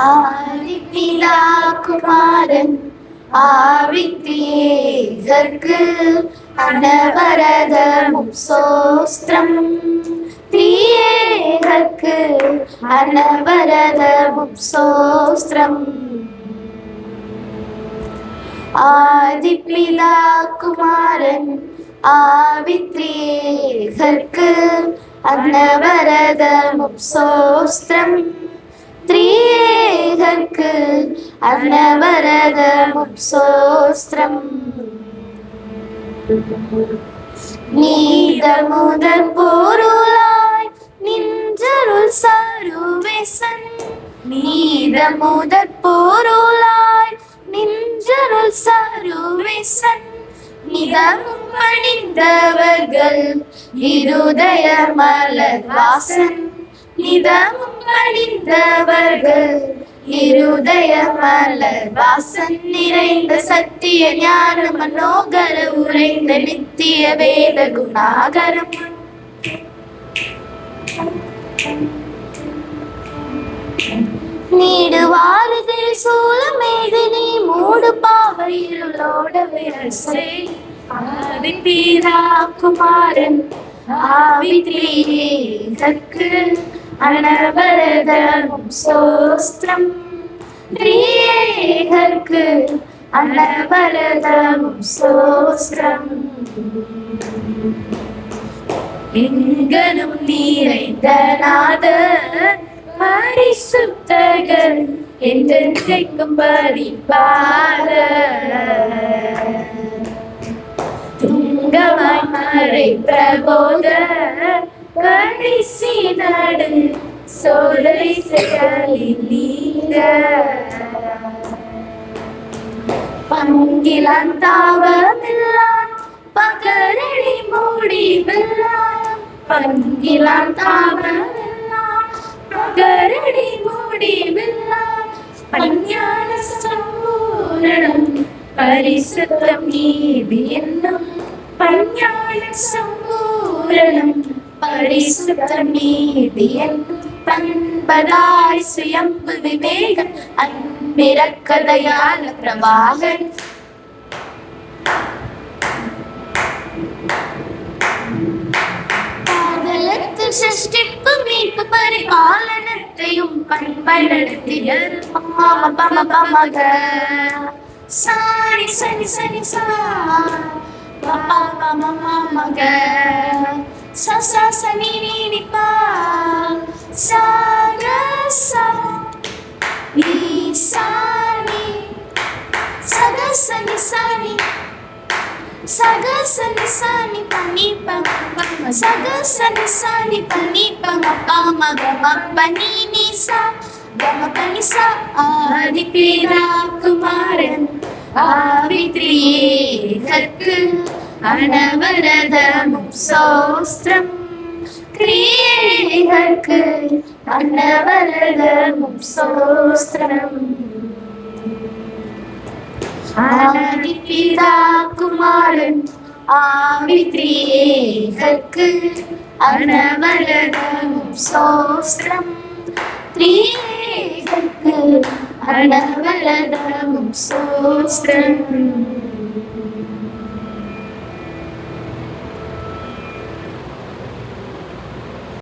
ஆதிபிதா குமாரன் ஆவித்ரியேகர்க்கு அனவரதமும் சோஸ்திரம். திரியேகர்க்கு அனவரதமும் சோஸ்திரம். ஆதிபிதா குமாரன் ஆவித்ரியேகர்க்கு அனவரதமும் சோஸ்திரம். திரியேகர்க்கு அனவரதமும் சோஸ்திரம். நீதமுதற் பொருளாய் நின்றருள் சருவேசன். நீதமுதற் பொருளாய் நின்றருள் சருவேசன். நிதமும் பணிந்தவர்கள் இருதய மலர் வாசன். நிதமும் பணிந்தவர்கள் இருதய மலர் வாசன். நிறைந்த சத்திய ஞான மனோகர உரைந்த நித்திய வேத குணாகரம். நீடுவாரதில் சூலமேதினி மூடு பாவையிலோட விரசே. ஆதிபிதா குமாரன் ஆவித்ரியேகர்க்கு அனவரதமும் சோஸ்திரம். திரியேகர்க்கு அனவரதமும் சோஸ்திரம். எங்கனும் நிறைந்த நாத பரிசுத்தர்கள் என்றென்றைக்கும் பரிபால. துங்கமாய் மறை பிரபோத கடைசி நடு சோலை செயலில் நீங்க. பங்கிலான் தாவமில்லான் பகரடி முடிவில்லான். பங்கிலான் தாவமில்லான் பகரடி முடிவில்லான். பஞ்ஞான சம்பூரணம் பரிசுத்தம் நீதி என்னும். பஞ்ஞான சம்பூரணம் பரிசுத்தம் நீதி என்னும். பண்பதாய் சுயம்பு விவேகம் அன்பிறக்கதையான பிரபாகன். பாதலத்து சிருஷ்டிப்பு மீட்பு பரிபாலனத்தையும் பண்பை நடத்தியர். பமக சாரி சனி சனி சா மக சசா சனி நீ பா சகசா நீ சானி சகசனி சானி சகசனி சானி பனி பம சகசனி சானி பனி பம பமக மப்பனி நீ சா கம பனி சா. ஆதிபிதா குமாரன் ஆவித்ரியேகர்க்கு அனவரதமும் சோஸ்திரம். திரியேகர்க்கு அனவரதமும் சோஸ்திரம். ஆதிபிதா குமாரன் ஆவித்ரியேகர்க்கு அனவரதமும் சோஸ்திரம். திரியேகர்க்கு அனவரதமும் சோஸ்திரம்.